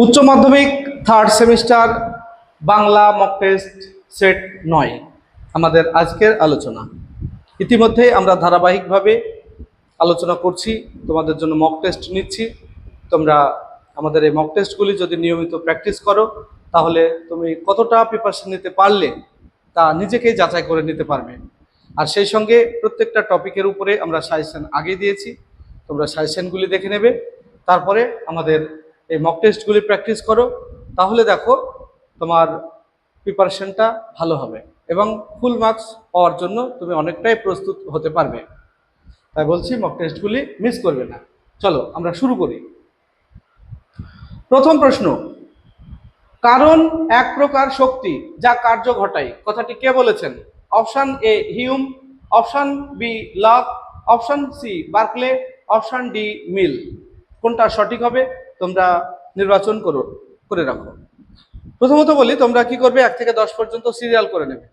উচ্চ মাধ্যমিক third semester Bangla mock test set 9 আমাদের আজকের আলোচনা। ইতিমধ্যে আমরা ধারাবাহিকভাবে আলোচনা করছি, তোমাদের জন্য মক টেস্ট নিচ্ছি। তোমরা আমাদের এই মক টেস্টগুলি যদি নিয়মিত প্র্যাকটিস করো তাহলে তুমি কতটা প্রিপারেশন নিতে পারলে তা নিজেকেই যাচাই করে নিতে পারবে। আর সেই সঙ্গে প্রত্যেকটা টপিকের উপরে আমরা সাজেশন আগে দিয়েছি, তোমরা সাজেশনগুলি দেখে নেবে, তারপরে আমাদের এই মক টেস্টগুলি প্র্যাকটিস করো। তাহলে দেখো তোমার প্রিপারেশনটা ভালো হবে এবং ফুল মার্কস পাওয়ার জন্য তুমি অনেকটাই প্রস্তুত হতে পারবে। তাই বলছি মক টেস্টগুলি মিস করবে না। চলো আমরা শুরু করি। প্রথম প্রশ্ন, কারণ এক প্রকার শক্তি যা কার্য ঘটায়, কথাটি কে বলেছেন? Option A Hume, option B Locke, option C Berkeley, option D Mill. কোনটা সঠিক হবে তোমরা নির্বাচন করে রাখো। প্রথমত বলি, তোমরা কি করবে, 1 থেকে 10 পর্যন্ত সিরিয়াল করে নেবে।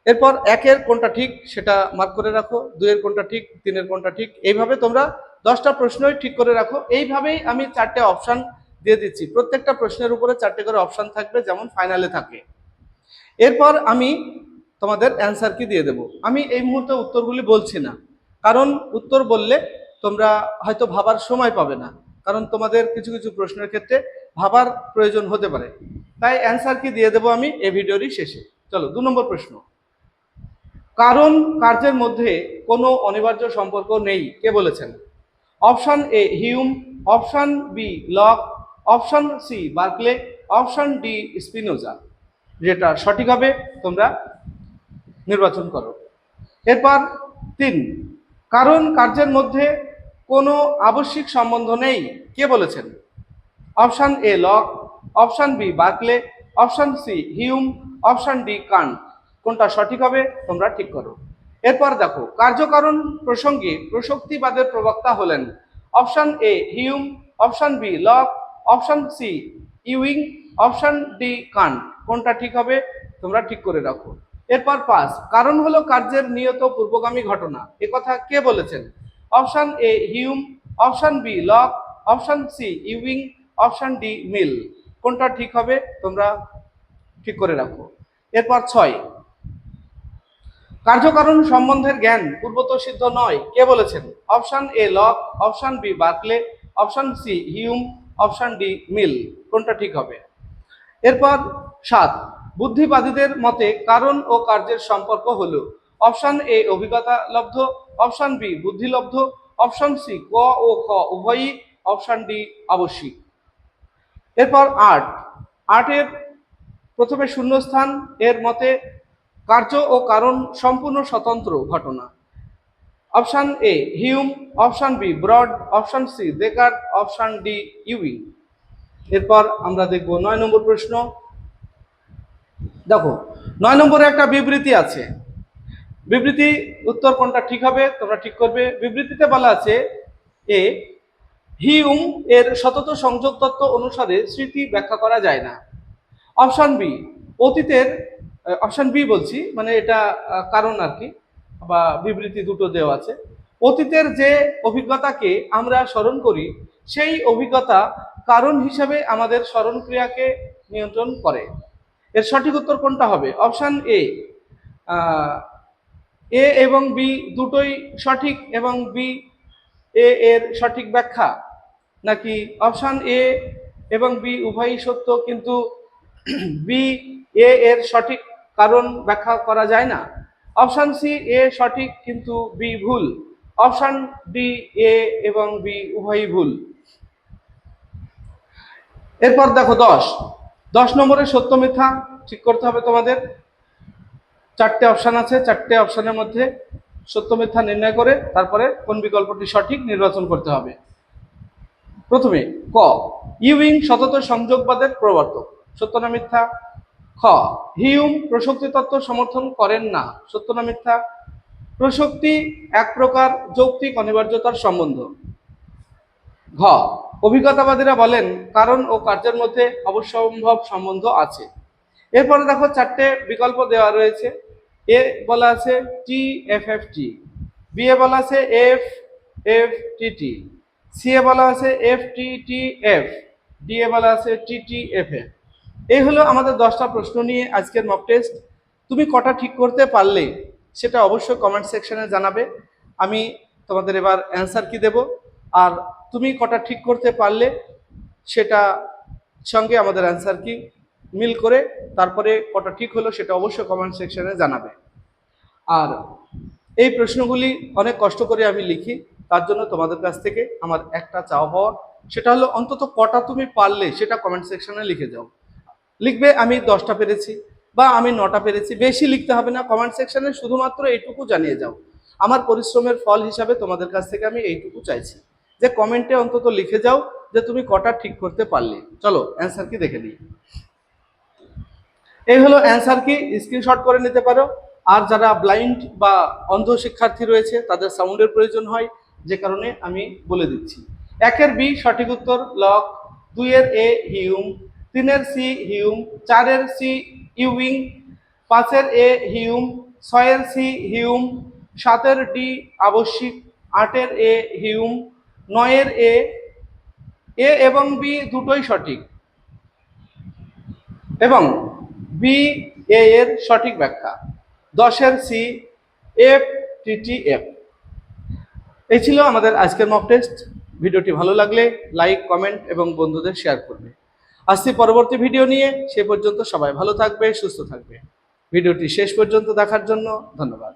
এরপর 1-এর কোনটা ঠিক সেটা মার্ক করে রাখো, 2-এর কোনটা ঠিক, 3-এর কোনটা ঠিক, এইভাবে তোমরা 10টা প্রশ্নই ঠিক করে রাখো। এইভাবেই আমি 4টে অপশন দিয়ে দিচ্ছি, প্রত্যেকটা প্রশ্নের উপরে 4টে করে অপশন থাকবে, যেমন ফাইনালে থাকে। এরপর আমি তোমাদের অ্যান্সার কি দিয়ে দেব। আমি এই মুহূর্তে উত্তরগুলি বলছি না, কারণ উত্তর বললে তোমরা হয়তো ভাবার সময় পাবে না, কারণ তোমাদের কিছু কিছু প্রশ্নের ক্ষেত্রে ভাবার প্রয়োজন হতে পারে। তাই অ্যান্সার কি দিয়ে দেব আমি এই ভিডিওরই শেষে। চলো 2 নম্বর প্রশ্ন, কারণ কার্যের মধ্যে কোনো অনিবার্য সম্পর্ক নেই, কে বলেছেন? Option A Hume, option B Locke, option C Berkeley, option D Spinoza. যেটা সঠিক হবে তোমরা নির্বাচন করো। এরপর 3, কারণ কার্যের মধ্যে কোনো আবশ্যিক সম্বন্ধ নেই, কে বলেছেন? Option A Locke, option B Berkeley, option C Hume, option D Kant. কোনটা সঠিক হবে তোমরা ঠিক করো। এরপর দেখো, কার্যকারণ প্রসঙ্গে প্রসক্তিবাদের প্রবক্তা হলেন option A Hume, option B Locke, option C Ewing, option D Kant. কোনটা ঠিক হবে তোমরা ঠিক করে রাখো। এরপর 5, কারণ হলো কার্যের নিয়ত পূর্বগামী ঘটনা, একথা কে বলেছেন? Option A Hume, option B Locke, option C Ewing, option D Mill. কোনটা ঠিক হবে তোমরা ঠিক করে রাখো। এরপর 6, কার্যকারণ সম্বন্ধের জ্ঞান পূর্বত সিদ্ধ নয়, কে বলেছেন? Option A Locke, option B Berkeley, option C Hume, option D Mill. কোনটা ঠিক হবে? এরপর 7, বুদ্ধিবাদীদের মতে কারণ ও কার্যের সম্পর্ক হলো অপশন এ অভিজ্ঞতা লব্ধ, অপশন বি বুদ্ধিলব্ধ, অপশন সি ক ও খ উভয়ই, অপশন ডি আবশ্যিক। এরপর 8-এর প্রথমে শূন্যস্থান, এর মতে কার্য ও কারণ সম্পূর্ণ স্বতন্ত্র ঘটনা। Option A Hume, option B Broad, option C Descartes, option D Ewing. এরপর আমরা দেখব 9 নম্বর প্রশ্ন। দেখো 9 নম্বরে একটা বিবৃতি আছে, বিবৃতি উত্তর কোনটা ঠিক হবে তোমরা ঠিক করবে। বিবৃতিতে বলা আছে এ হিউম এর সতত সংযোগ তত্ত্ব অনুসারে স্মৃতি ব্যাখ্যা করা যায় না। অপশন বি অতীতের, অপশন বি বলছি মানে এটা কারণ আর কি, বা বিবৃতি দুটো দেওয়া আছে। অতীতের যে অভিজ্ঞতাকে আমরা স্মরণ করি সেই অভিজ্ঞতা কারণ হিসাবে আমাদের স্মরণ ক্রিয়াকে নিয়ন্ত্রণ করে। এর সঠিক উত্তর কোনটা হবে? অপশন এ এবং বি দুটোই সঠিক এবং বি এ এর সঠিক ব্যাখ্যা, নাকি অপশন এ এবং বি উভয়ই সত্য কিন্তু বি এ এর সঠিক কারণ ব্যাখ্যা করা যায় না? অপশন সি এ সঠিক কিন্তু বি ভুল, অপশন ডি এ এবং বি উভয়ই ভুল। এরপর দেখো 10 নম্বরের সত্য মিথ্যা ঠিক করতে হবে তোমাদের। 4টে অপশন আছে, 4টে অপশনের মধ্যে সত্য মিথ্যা নির্ণয় করে তারপরে কোন বিকল্পটি সঠিক নির্বাচন করতে হবে। প্রথমে ক, ইউইং সতত সংযোগবাদের প্রবর্তক, সত্য না মিথ্যা? খ, হিউম প্রসক্তি তত্ত্ব সমর্থন করেন না, সত্য না মিথ্যা? প্রসক্তি এক প্রকার যৌক্তিক অনিবার্যতার সম্বন্ধ। ঘ, অভিজ্ঞতাবাদীরা বলেন কারণ ও কার্যের মধ্যে অবশ্যম্ভব সম্বন্ধ আছে। এরপরে দেখো 4টে বিকল্প দেওয়া রয়েছে। এ বলা আছে T F F T, B এ বলা আছে F F T T, C এ বলা আছে F T T F, D এ বলা আছে TTF এ। এই হলো আমাদের 10টা প্রশ্ন নিয়ে আজকের মক টেস্ট। তুমি কটা ঠিক করতে পারলে সেটা অবশ্যই কমেন্ট সেকশনে জানাবে। আমি তোমাদের এবার অ্যান্সার কি দেব, আর তুমি কটা ঠিক করতে পারলে সেটা সঙ্গে আমাদের অ্যান্সার কি মিল করে তারপরে কটা ঠিক হলো সেটা অবশ্যই কমেন্ট সেকশনে জানাবে। আর এই প্রশ্নগুলি অনেক কষ্ট করে আমি লিখি, তার জন্য তোমাদের কাছ থেকে আমার একটা চাওয়া পাওয়া, সেটা হলো অন্তত কটা তুমি পারলে সেটা কমেন্ট সেকশনে লিখে যাও। লিখবে আমি 10টা পেরেছি বা আমি 9টা পেরেছি, বেশি লিখতে হবে না, কমেন্ট সেকশনে শুধুমাত্র এইটুকু জানিয়ে যাও। আমার পরিশ্রমের ফল হিসাবে তোমাদের কাছ থেকে আমি এইটুকু চাইছি যে কমেন্টে অন্তত লিখে যাও যে তুমি কটা ঠিক করতে পারলে। চলো অ্যান্সার কি দেখে নিই। এই হলো অ্যান্সার কি, স্ক্রিনশট করে নিতে পারো। আর যারা ব্লাইন্ড বা অন্ধ শিক্ষার্থী রয়েছে তাদের সাউন্ডের প্রয়োজন হয়, যে কারণে আমি বলে দিচ্ছি। 1-এর বি সঠিক উত্তর লক, 2-এর এ হিউম, 3-এর সি হিউম, 4-এর সি ইউইং, 5-এর এ হিউম, 6-এর সি হিউম, 7-এর ডি আবশ্যিক, 8-এর এ হিউম, 9-এর এ এবং বি দুটোই সঠিক এবং বি এ এর সঠিক ব্যাখ্যা, 10-এর সি, এফ TTF। এই ছিল আমাদের আজকের মক টেস্ট। ভিডিওটি ভালো লাগলে লাইক, কমেন্ট এবং বন্ধুদের শেয়ার করবে। আসছি পরবর্তী ভিডিও নিয়ে, সে পর্যন্ত সবাই ভালো থাকবে, সুস্থ থাকবে। ভিডিওটি শেষ পর্যন্ত দেখার জন্য ধন্যবাদ।